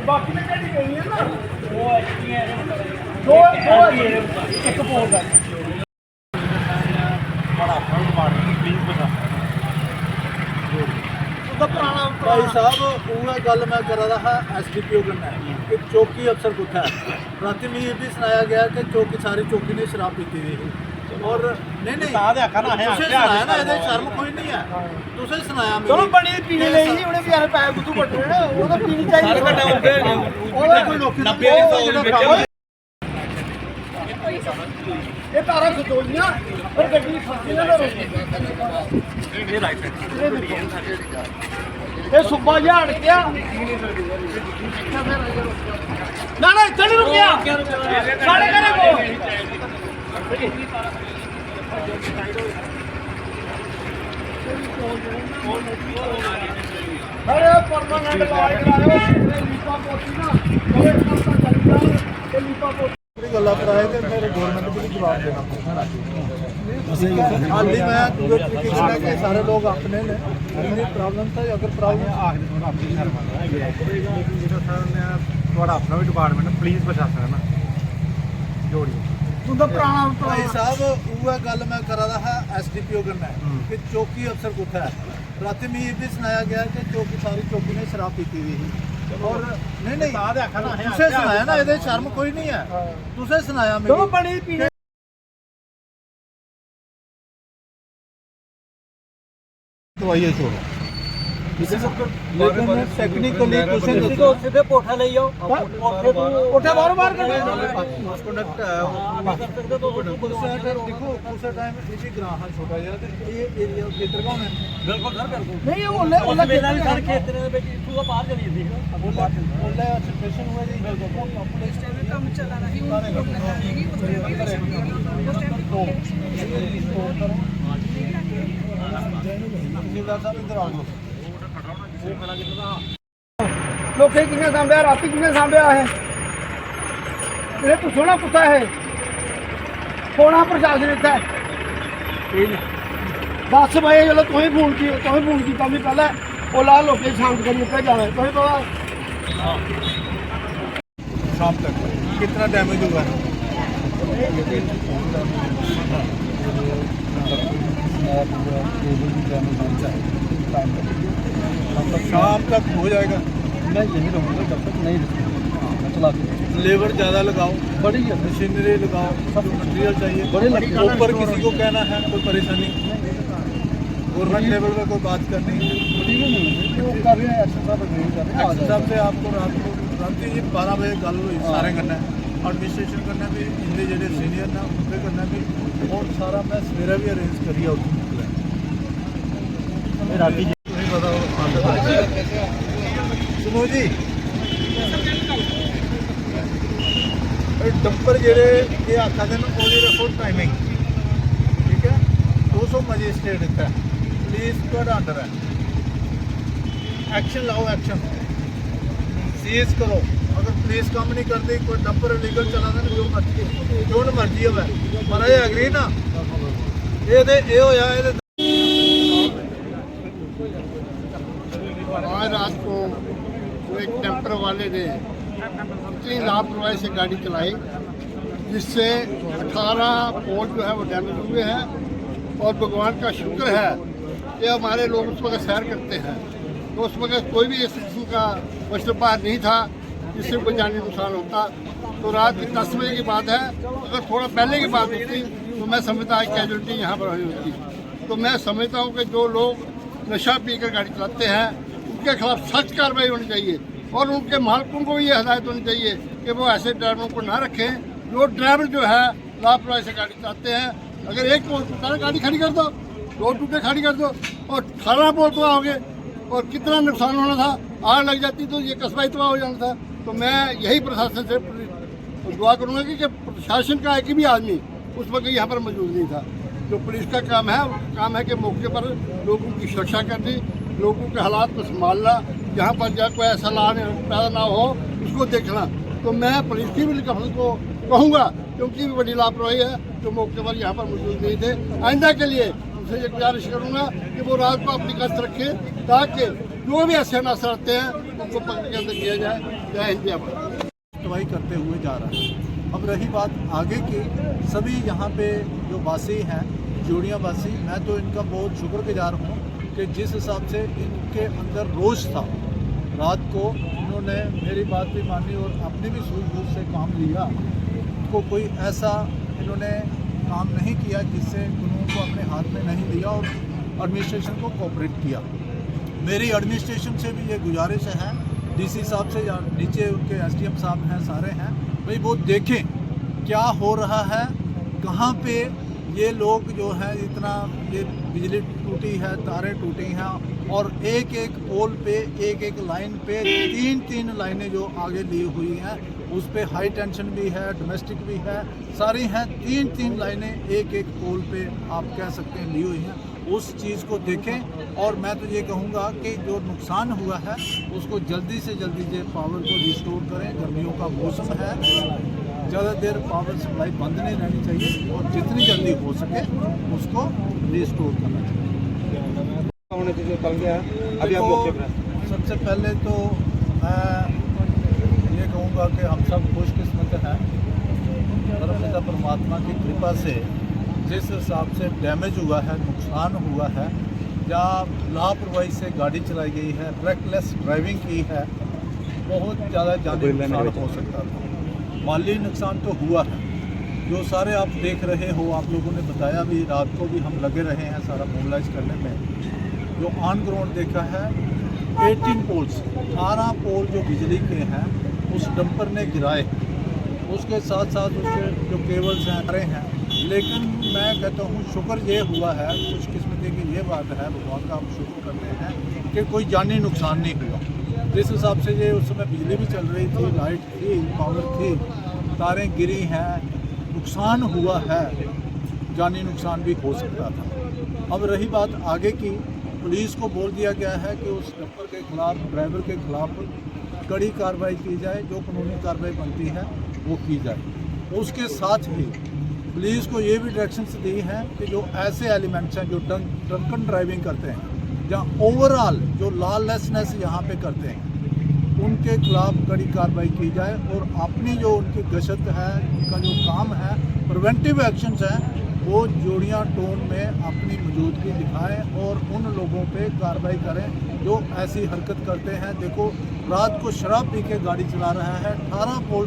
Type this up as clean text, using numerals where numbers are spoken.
बाकी में ਜਿਹੜੀ ਗਈ ਹੈ ਨਾ ਉਹ ਐਕਟੀਆਂ ਦੋ ਇੱਕ ਬੋਲ ਦਾ ਬੜਾ ਫਰਕ ਮਾਰ ਪਲੀਜ਼ ਬਤਾ भाई साहब वो गल मैं करा रहा SDPO करना है कि चौकी अफसर कुत्ता है रात में ये भी सुनाया गया कि चौकी सारी चौकी ने शराब पीती हुई और नहीं सुनाया ना ये शर्म कोई नहीं है तुसे सुनाया चलो बड़ी पीने ले ही उन्हें भी यार पैर बुतू पट्टे ना वो तो पीनी चाहिए सारे कटा उठे ਉਹਦਾ ਕੋਈ ਲੋਕੀ 90 ਇਹ ਤਾਰਾ ਖਤੋਈਆਂ ਪਰ ਗੱਡੀ ਫਸੀ ਨਾ ਰੋਕੀ ਇਹ ਰਾਈਟ ਇਹ ਸੁੱਬਾ ਜਿਹਾ ਅੜ ਗਿਆ ਨਾ ਨਾ ਇੱਥੇ ਨਹੀਂ ਰੁਕਿਆ ਸਾਡੇ ਘਰੇ ਕੋ ਅਰੇ ਪਰਮਾਨੈਂਟ ਲਾਈਟ ਲਾਇਓ ਲੀਪਾ ਪੋਤੀ ਨਾ ਕੋਲੇ ਕਰਤਾ ਚੱਲਦਾ ਤੇ ਲੀਪਾ ਪੋਤੀ गल्ला कराए थे मेरे गवर्नमेंट को भी जवाब देना पड़ता हाली मैं दूसरे तरीके से कि सारे लोग अपने ने मेरी प्रॉब्लम था अगर प्रॉब्लम थोड़ा अपना भी डिपार्टमेंट प्लीज प्रशासन है ना जोड़िए ਤੂੰ ਤਾਂ ਪੁਰਾਣਾ भाई साहब वो गल मैं करा रहा SDPO करना है कि चौकी अफसर कुत्ता है रात में ये भी सुनाया गया कि चौकी सारी चौकी ने शराब पीती हुई थी और नहीं तुसे सुनाया ना ये शर्म कोई नहीं है तुसे सुनाया चलो बड़ी पीने दवाइयाँ छोड़ो लेकिन टेक्निकली सीधे पोठा ले जाओ पोठा बार बार कर कंडक्ट देखो उस टाइम इसी ग्राम छोटा यार ये एरिया खेतर कौन है बिल्कुल सर बिल्कुल नहीं ओले ओले मेरा भी सर खेतर में बेटी तू बाहर चली थी ओले सिचुएशन हुआ जी बिल्कुल पुलिस ने काम चला रही है इधर आ जाओ लोके किने सांभ्या राती किने सांभ्या है ये पूछो ना कुत्ता है फोना प्रशासन इतना है 10 बजे चलो तुम फोन किया भी पहले ओला लोके शांत करिए पे जाना तुम्हें पता शाम तक कितना डैमेज हुआ है शाम तक हो जाएगा मैं यही रहूँगा जब तक नहीं रुकूंगा चला लेबर ज़्यादा लगाओ बड़ी है मशीनरी लगाओ सब मटीरियल चाहिए बड़े लगते हैं ऊपर किसी को कहना है कोई परेशानी गवर्नमेंट लेवल पर कोई बात करनी कर रहे हैं एक्शन साहब नहीं कर रहे हैं साहब से आपको रात ये 12 बजे गल हुई सारे करना है एडमिनिस्ट्रेशन करना भी इनके जो सीनियर ना उनसे करना भी और सारा मैं सवेरे भी अरेंज करिए राती सुनो जी डंपर जेडे ये आखा दिन ओदी रखो टाइमिंग ठीक है 200 मजिस्ट्रेट इतना पुलिस कोड अंडर है एक्शन लाओ एक्शन सीज करो अगर पुलिस काम नहीं करती कोई डंपर इलीगल चला देना जो मर्जी हो पर ये अग्री ना ये होया आज रात को एक टेम्पर वाले ने इतनी लापरवाही से गाड़ी चलाई जिससे 18 पोल जो है वो डैमेज हुए हैं और भगवान का शुक्र है कि हमारे लोग उस वक्त सैर करते हैं तो उस वक्त कोई भी इस किस्म का वज्रपात नहीं था जिससे कोई जानी नुकसान होता। तो रात की 10 बजे की बात है, अगर थोड़ा पहले की बात होती तो मैं समझता है कैजुअलिटी यहाँ पर हुई होती। तो मैं समझता हूँ कि जो लोग नशा पीकर गाड़ी चलाते हैं उनके खिलाफ सख्त कार्रवाई होनी चाहिए और उनके मालिकों को भी ये हिदायत होनी चाहिए कि वो ऐसे ड्राइवरों को ना रखें जो ड्राइवर जो है लापरवाही से गाड़ी चलाते हैं। अगर एक गाड़ी खड़ी कर दो, रोड टूटे खड़ी कर दो और 18 पोल तबाह हो गए और कितना नुकसान होना था, आग लग जाती तो ये कस्बा ही तबाह हो जाना था। तो मैं यही प्रशासन से दुआ करूँगा कि प्रशासन का एक भी आदमी उस वक्त यहाँ पर मौजूद नहीं था। जो पुलिस का काम है कि मौके पर लोगों की सुरक्षा करनी, लोगों के हालात को संभालना, जहाँ पर जहाँ कोई ऐसा लाभ पैदा ना हो उसको देखना। तो मैं पुलिस की भी लिखावट को कहूँगा क्योंकि बड़ी लापरवाही है जो मौके पर यहाँ पर मौजूद नहीं थे। आइंदा के लिए उनसे ये गुजारिश करूँगा कि वो रात को अपनी गश्त रखें ताकि जो भी ऐसे नशा रखते हैं उनको पकड़ के अंदर किया जाए। जय हिंद जय भारत। कार्रवाई करते हुए जा रहा है। अब रही बात आगे की, सभी यहाँ पे जो वासी हैं, जोड़ियाँ वासी, मैं तो इनका बहुत शुक्रगुजार हूँ कि जिस हिसाब से इनके अंदर रोष था, रात को इन्होंने मेरी बात भी मानी और अपनी भी सूझबूझ से काम लिया। को कोई ऐसा इन्होंने काम नहीं किया जिससे कानून को अपने हाथ में नहीं लिया और एडमिनिस्ट्रेशन को कोऑपरेट किया। मेरी एडमिनिस्ट्रेशन से भी ये गुजारिश है, डीसी साहब से या नीचे उनके एसडीएम साहब हैं, सारे हैं, भाई वो देखें क्या हो रहा है, कहाँ पे ये लोग जो है इतना, ये बिजली टूटी है, तारें टूटी हैं और एक एक पोल पे, एक एक लाइन पे तीन लाइनें जो आगे ली हुई हैं, उस पे हाई टेंशन भी है, डोमेस्टिक भी है, सारी हैं, तीन लाइनें एक एक पोल पे आप कह सकते हैं ली हुई हैं। उस चीज़ को देखें और मैं तो ये कहूँगा कि जो नुकसान हुआ है उसको जल्दी से जल्दी जो पावर को रिस्टोर करें। गर्मियों का मौसम है, ज़्यादा देर पावर सप्लाई बंद नहीं रहनी चाहिए और जितनी जल्दी हो सके उसको रिस्टोर करना चाहिए। होने से जो कल गया अभी आप मौके पर हैं। सबसे पहले तो मैं ये कहूँगा कि हम सब खुशकिस्मत हैं, परमपिता परमात्मा की कृपा से जिस हिसाब से डैमेज हुआ है, नुकसान हुआ है, या लापरवाही से गाड़ी चलाई गई है, रेकलेस ड्राइविंग की है, बहुत ज़्यादा जानी नुकसान हो सकता था। माली नुकसान तो हुआ है, जो सारे आप देख रहे हो, आप लोगों ने बताया भी, रात को भी हम लगे रहे हैं सारा मोबिलाइज करने में। जो ऑन ग्राउंड देखा है 18 पोल्स, 18 पोल जो बिजली के हैं उस डंपर ने गिराए, उसके साथ साथ उसके जो केबल्स हैं रहे हैं। लेकिन मैं कहता हूँ शुक्र ये हुआ है, खुशकिस्मती की ये बात है, भगवान का हम शुक्र करते हैं कि कोई जानी नुकसान नहीं हुआ। जिस हिसाब से ये उस समय बिजली भी चल रही थी, लाइट थी, पावर थी, तारें गिरी हैं, नुकसान हुआ है, जानी नुकसान भी हो सकता था। अब रही बात आगे की, पुलिस को बोल दिया गया है कि उस डंपर के खिलाफ, ड्राइवर के खिलाफ कड़ी कार्रवाई की जाए, जो कानूनी कार्रवाई बनती है वो की जाए। उसके साथ ही पुलिस को ये भी डायरेक्शंस दी हैं कि जो ऐसे एलिमेंट्स हैं जो ड्रंकन ड्राइविंग करते हैं, या ओवरऑल जो लॉलेसनेस यहाँ पे करते हैं, उनके खिलाफ कड़ी कार्रवाई की जाए और अपनी जो उनकी गश्त है, उनका जो काम है, प्रिवेंटिव एक्शंस हैं, वो जोड़ियाँ टोन में अपनी मौजूदगी दिखाएं और उन लोगों पे कार्रवाई करें जो ऐसी हरकत करते हैं। देखो, रात को शराब पी के गाड़ी चला रहा है, 18 पोल